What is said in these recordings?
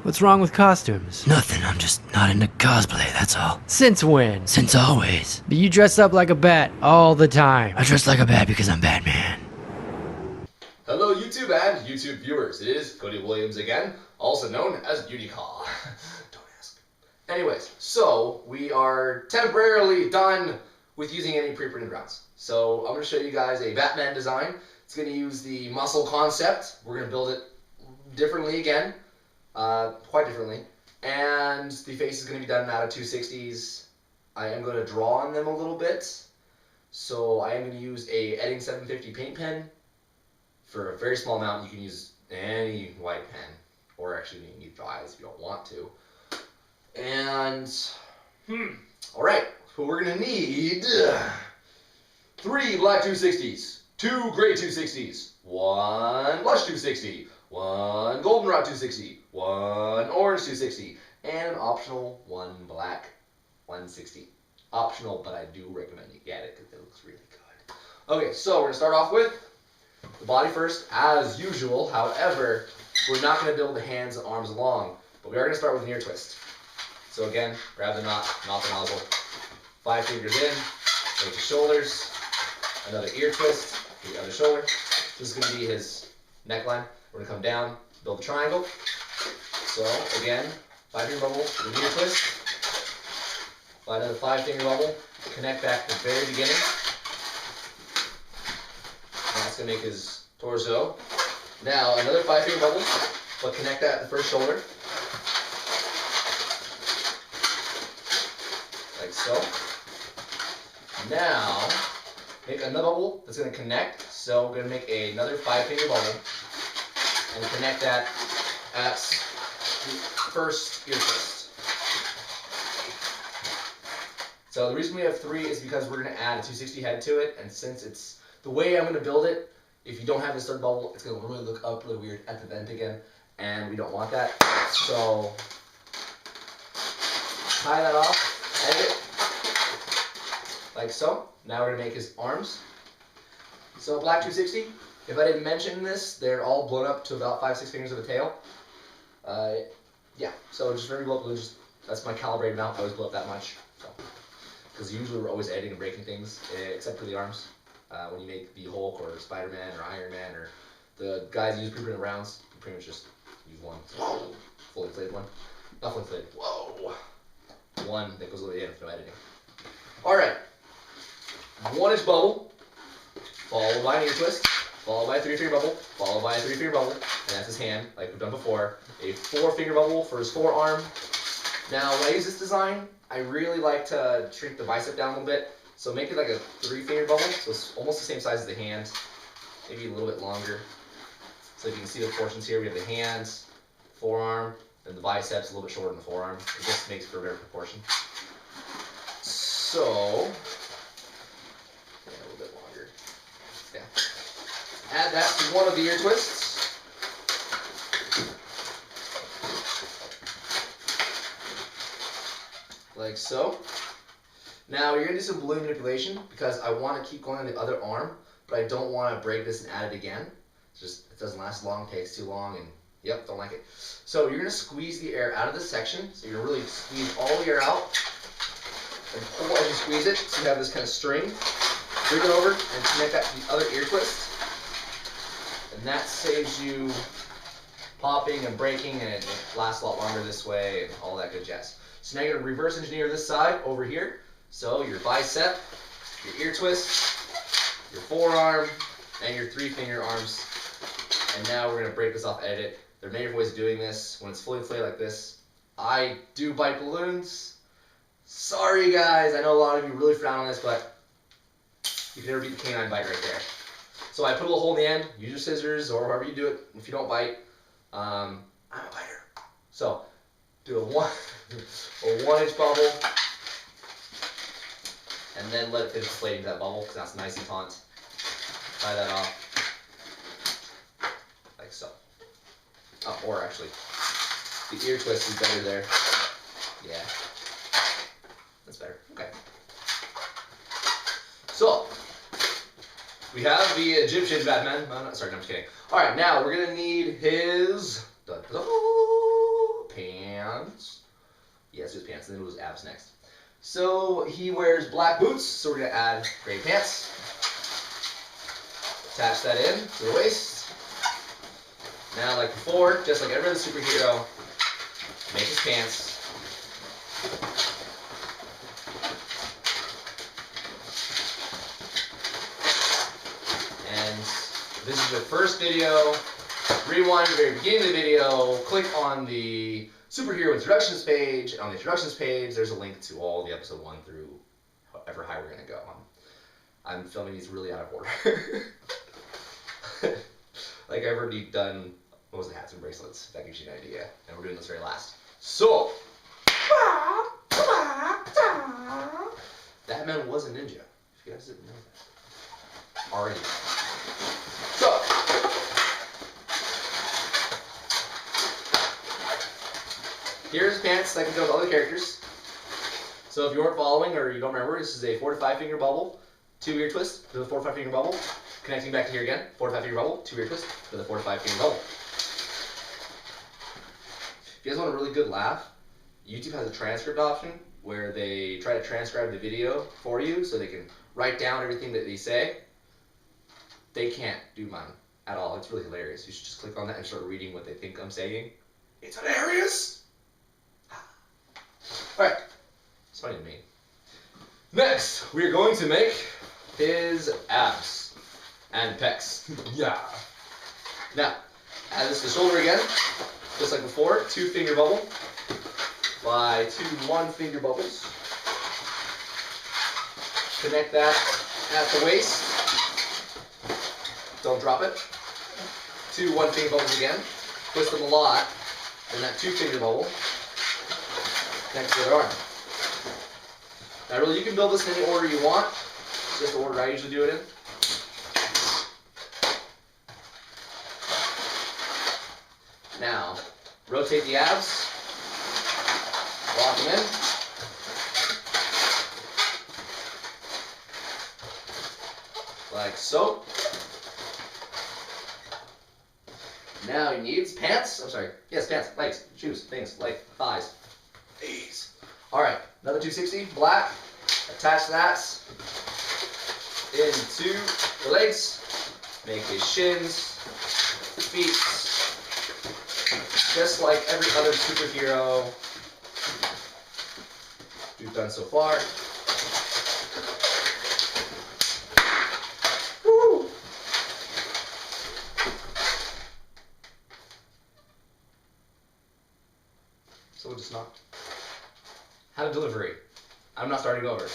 What's wrong with costumes? Nothing, I'm just not into cosplay, that's all. Since when? Since always. But you dress up like a bat all the time. I dress like a bat because I'm Batman. Hello YouTube and YouTube viewers, it is Cody Williams again, also known as Unicaw. Don't ask. Anyways, so we are temporarily done with using any pre-printed rounds. So I'm going to show you guys a Batman design. It's going to use the muscle concept. We're going to build it differently again, quite differently. And the face is going to be done out of 260s. I am going to draw on them a little bit. So I am going to use a Edding 750 paint pen. For a very small amount, you can use any white pen, or actually you can dry if you don't want to. And, alright, so we're going to need 3 black 260s, 2 gray 260s, 1 blush 260, 1 goldenrod 260, 1 orange 260, and an optional 1 black 160. Optional, but I do recommend you get it because it looks really good. Okay, so we're going to start off with the body first, as usual. However, we're not going to build the hands and arms along, but we are going to start with an ear twist. So again, grab the knot the nozzle, 5 fingers in, make the shoulders, another ear twist, the other shoulder. This is going to be his neckline. We're going to come down, build a triangle. So again, 5 finger bubble, with an ear twist, find another 5 finger bubble, connect back to the very beginning. That's going to make his torso. Now, another 5 finger bubble, but connect that at the first shoulder. Like so. Now, make another bubble that's going to connect. So we're going to make another 5 finger bubble and connect that at the first ear twist. So the reason we have 3 is because we're going to add a 260 head to it, and since it's the way I'm going to build it, if you don't have this third bubble, it's going to really look up really weird at the vent again, and we don't want that. So, tie that off, edit it, like so. Now we're going to make his arms. So black 260, if I didn't mention this, they're all blown up to about 5-6 fingers of a tail. Yeah, so just remember blow up, that's my calibrated amount, I always blow up that much. So, because usually we're always editing and breaking things, except for the arms. When you make the Hulk or Spider-Man or Iron Man or the guys who use pre-printed rounds, you pretty much just use one fully inflated one. Not fully inflated, whoa! One that goes over the end with no editing. Alright, 1-inch bubble, followed by an ear twist, followed by a 3-finger bubble, followed by a 3-finger bubble, and that's his hand, like we've done before. A 4-finger bubble for his forearm. Now, when I use this design, I really like to shrink the bicep down a little bit. So make it like a 3-finger bubble, so it's almost the same size as the hand, maybe a little bit longer. So you can see the portions here. We have the hands, forearm, and the biceps a little bit shorter than the forearm. It just makes for a better proportion. So, yeah, a little bit longer. Yeah. Add that to one of the ear twists. Like so. Now you're going to do some balloon manipulation because I want to keep going on the other arm, but I don't want to break this and add it again. It's just, it doesn't last long, takes too long, and yep, don't like it. So you're going to squeeze the air out of this section. So you're going to really squeeze all the air out and pull as you squeeze it. So you have this kind of string. Bring it over and connect that to the other ear twist. And that saves you popping and breaking, and it lasts a lot longer this way and all that good jazz. So now you're going to reverse engineer this side over here. So your bicep, your ear twist, your forearm, and your 3-finger arms. And now we're going to break this off, edit. There are many different ways of doing this. When it's fully inflated like this, I do bite balloons. Sorry guys, I know a lot of you really frown on this, but you can never beat the canine bite right there. So I put a little hole in the end, use your scissors or however you do it. If you don't bite, I'm a biter. So do a 1-inch bubble. And then let it finish inflating that bubble, because that's nice and taut. Tie that off. Like so. Oh, or actually, the ear twist is better there. Yeah. That's better. Okay. So, we have the Egyptian Batman. Sorry, no, I'm just kidding. Alright, now we're going to need his pants. Yes, just pants, and then we'll do abs next. So he wears black boots, so we're gonna add gray pants. Attach that in to the waist. Now, like before, just like every other superhero, make his pants. And if this is your first video, rewind to the very beginning of the video, click on the superhero introductions page. On the introductions page, there's a link to all the episode 1 through however high we're going to go. I'm filming these really out of order. Like I've already done most of the hats and bracelets. That gives you an idea. And we're doing this very last. So, Batman was a ninja. If you guys didn't know that. Already. So, here's pants that can go with all the characters. So if you weren't following or you don't remember, this is a 4 to 5 finger bubble, 2 ear twist to the 4 to 5 finger bubble, connecting back to here again, 4 to 5 finger bubble, 2 ear twist to the 4 to 5 finger bubble. If you guys want a really good laugh, YouTube has a transcript option where they try to transcribe the video for you so they can write down everything that they say. They can't do mine at all. It's really hilarious. You should just click on that and start reading what they think I'm saying. It's hilarious! Alright. It's funny to me. Next, we're going to make his abs and pecs. Yeah. Now, add this to the shoulder again. Just like before, 2 finger bubble by 2 1 finger bubbles. Connect that at the waist. Don't drop it. 2 1 finger bubbles again. Twist them a lot. And that 2 finger bubble connect to the other arm. Now really, you can build this in any order you want. It's just the order I usually do it in. Now, rotate the abs. Lock them in. Like so. Now he needs pants. I'm sorry. Yes, pants, legs, shoes, things, like thighs. These. Alright, another 260, black. Attach that into the legs. Make his shins, feet. Just like every other superhero we've done so far. Woo! So we'll just not. Had a delivery. I'm not starting over.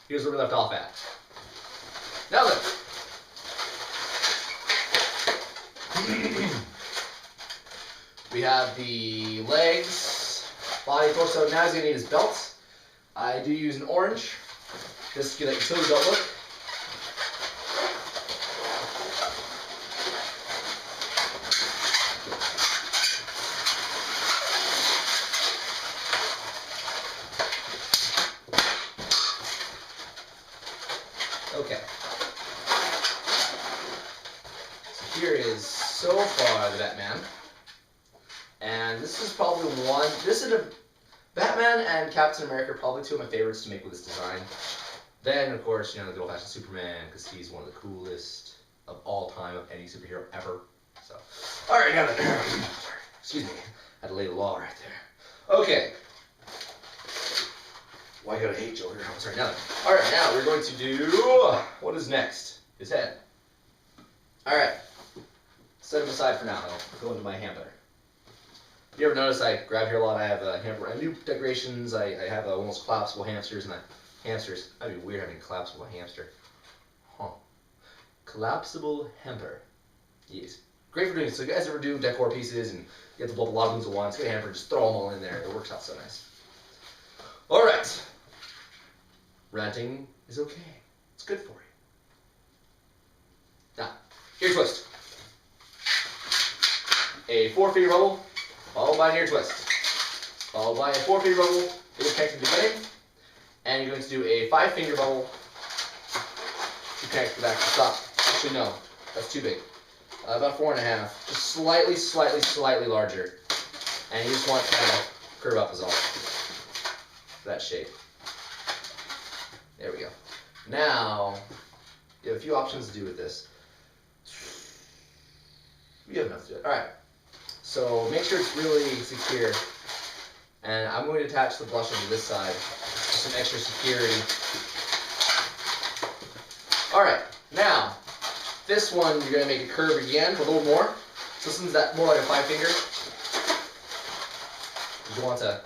Here's where we left off at. Now then. We have the legs, body, torso. Now he's going to need his belt. I do use an orange, just to get that utility belt look. Okay. So here is so far the Batman. And this is probably Batman and Captain America are probably 2 of my favorites to make with this design. Then, of course, you know, the old-fashioned Superman, because he's one of the coolest of all time of any superhero ever. So, all right, now then. Excuse me, I had to lay the law right there. Okay. Why you gotta hate Joker? I'm sorry, now then. All right, now we're going to do, what is next? His head. All right. Set him aside for now. I'll go into my hamper. If you ever notice, I grab here a lot. I have a hamper. I do decorations. I have almost collapsible hamsters, and hamsters. That'd be weird having a collapsible hamster. Huh. Collapsible hamper. Yes. Great for doing. So if you guys ever do decor pieces and you have to blow up a lot of things at once, get a hamper, just throw them all in there. It works out so nice. All right. Ranting is okay. It's good for you. Now, ear twist. A 4 finger bubble. Followed by an ear twist. Followed by a 4 finger bubble. It will connect to the beginning. And you're going to do a 5 finger bubble to connect to the back to the top. Actually, no. That's too big. About 4.5. Just slightly larger. And you just want to kind of curve up is all. That shape. There we go. Now, you have a few options to do with this. You have enough to do it. Alright. So make sure it's really secure. And I'm going to attach the blush onto this side for some extra security. Alright, now, this one you're going to make a curve again, a little more. So this one's more like a 5 finger. You want to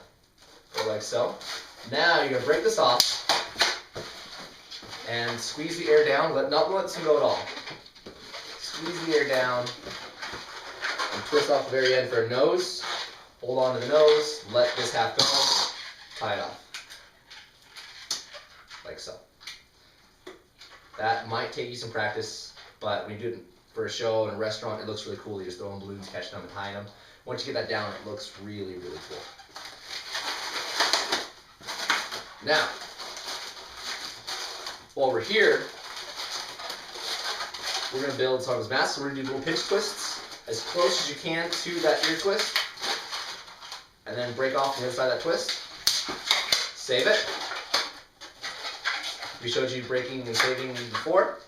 go like so. Now you're going to break this off and squeeze the air down. Not let this one go at all. Squeeze the air down and twist off the very end for a nose. Hold on to the nose, let this half go, tie it off. Like so. That might take you some practice, but when you do it for a show in a restaurant, it looks really cool. You just throw in balloons, catch them, and tying them. Once you get that down, it looks really, really cool. Now, while we're here, we're going to build some of his mask. So we're going to do little pinch twists as close as you can to that ear twist. And then break off the other side of that twist. Save it. We showed you breaking and saving before.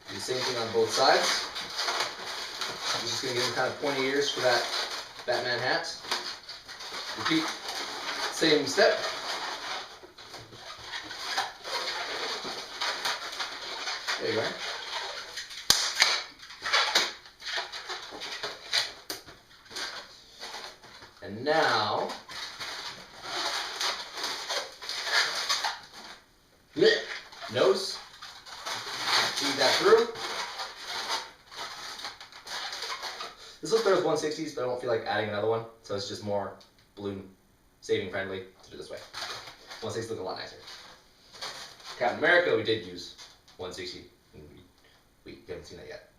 Do the same thing on both sides. I'm just going to give him kind of pointy ears for that Batman hat. Repeat. Same step. There you are. And now, nose, feed that through. This looks better with 160s, but I don't feel like adding another one, so it's just more balloon saving friendly to do this way. 160s look a lot nicer. Captain America, we did use 160. We haven't seen that yet.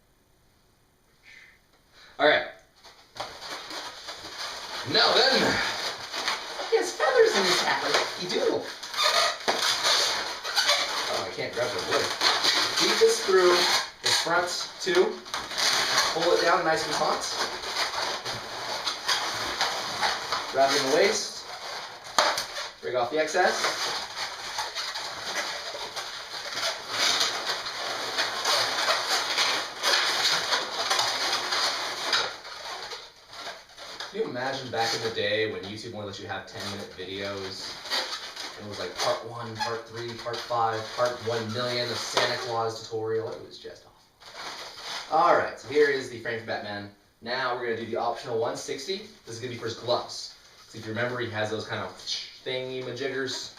Alright. Now then, he has feathers in his hat like you do. Oh, I can't grab the wood. Feed this through the front too. Pull it down nice and taut. Wrap it in the waist. Break off the excess. Can you imagine back in the day when YouTube only let you have 10-minute videos? And it was like part 1, part 3, part 5, part 1 million of Santa Claus tutorial. It was just awful. Alright, so here is the frame for Batman. Now we're going to do the optional 160. This is going to be for his gloves. So if you remember, he has those kind of thingy-majiggers.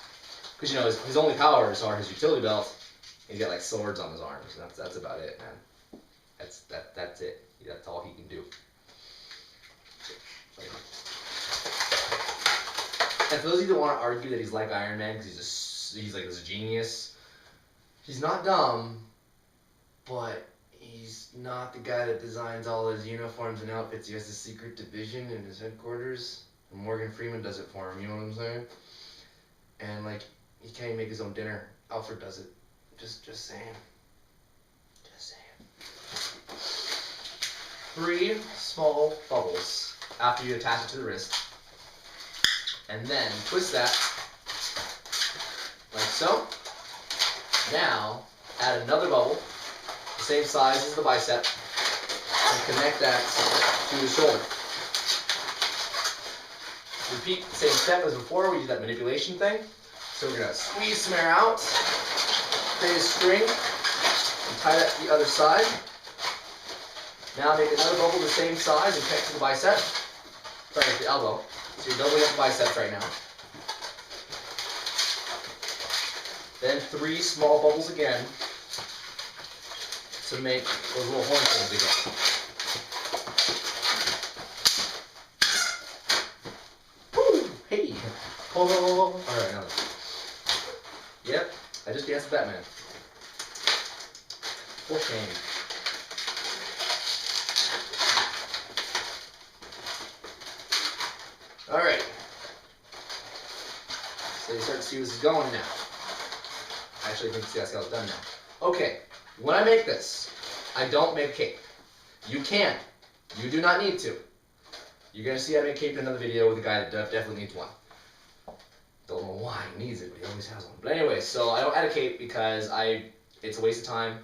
Because, you know, his only powers are his utility belt. And he's got, like, swords on his arms. And that's about it, man. That's it. That's all he can do. And for those of you that want to argue that he's like Iron Man because he's like this genius, he's not dumb, but he's not the guy that designs all his uniforms and outfits. He has a secret division in his headquarters, and Morgan Freeman does it for him. You know what I'm saying? And like, he can't even make his own dinner. Alfred does it. Just saying. Just saying. 3 small bubbles after you attach it to the wrist. And then twist that, like so. Now, add another bubble, the same size as the bicep, and connect that to the shoulder. Repeat the same step as before, we did that manipulation thing. So we're going to squeeze some air out, create a string, and tie that to the other side. Now make another bubble the same size and connect to the bicep, sorry, the elbow. So you're doubling up the biceps right now. Then 3 small bubbles again to make those little horn things again. Woo! Hey! Oh! Alright, now. Yep, I just danced with Batman. For shame. Alright. So you start to see where this is going now. I actually think see how it's done now. Okay, when I make this, I don't make a cape. You can. You do not need to. You're going to see I make cape in another video with a guy that definitely needs one. Don't know why he needs it, but he always has one. But anyway, so I don't add a cape because it's a waste of time.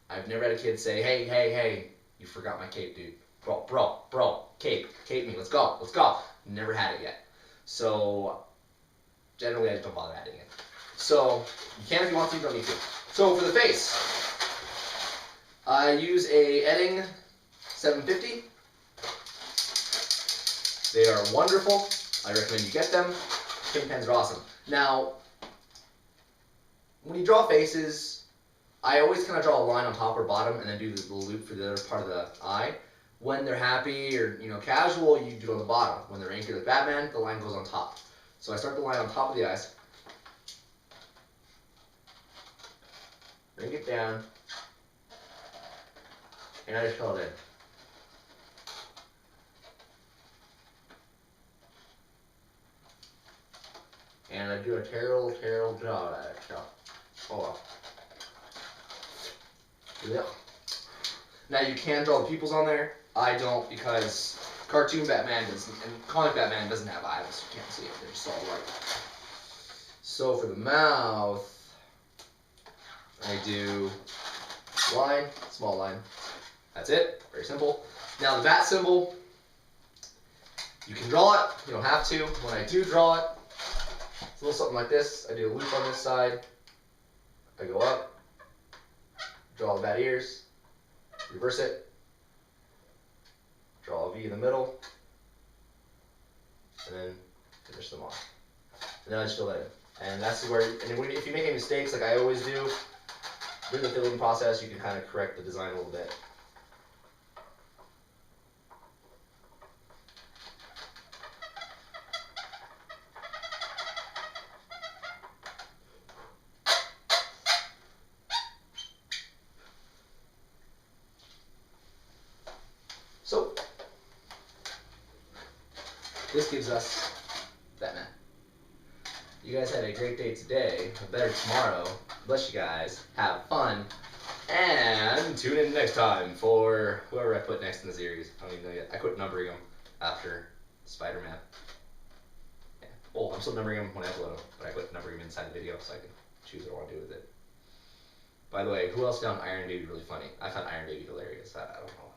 I've never had a kid say, hey, you forgot my cape, dude. Bro, cape me, let's go. Never had it yet. So, generally I just don't bother adding it. So, you can if you want to, you don't need to. So, for the face, I use a Edding 750. They are wonderful. I recommend you get them. Paint pens are awesome. Now, when you draw faces, I always kind of draw a line on top or bottom and then do the little loop for the other part of the eye. When they're happy or casual, you do it on the bottom. When they're angry like Batman, the line goes on top. So I start the line on top of the eyes, bring it down, and I just fill it in. And I do a terrible job at it. So, oh well. Yeah. Now you can draw the pupils on there. I don't because cartoon Batman doesn't, and comic Batman doesn't have eyes. You can't see it. They're just all white. So for the mouth, I do line, small line. That's it. Very simple. Now the bat symbol, you can draw it. You don't have to. When I do draw it, it's a little something like this. I do a loop on this side. I go up, draw the bat ears, reverse it, draw a V in the middle, and then finish them off. And then I just fill that in. And that's where, and if you make any mistakes, like I always do, during the filling process, you can kind of correct the design a little bit. So, this gives us Batman. You guys had a great day today, a better tomorrow. Bless you guys, have fun, and tune in next time for whoever I put next in the series. I don't even know yet. I quit numbering them after Spider-Man. Yeah. Oh, I'm still numbering them when I upload them, but I quit numbering them inside the video so I can choose what I want to do with it. By the way, who else found Iron Baby really funny? I found Iron Baby hilarious. I don't know.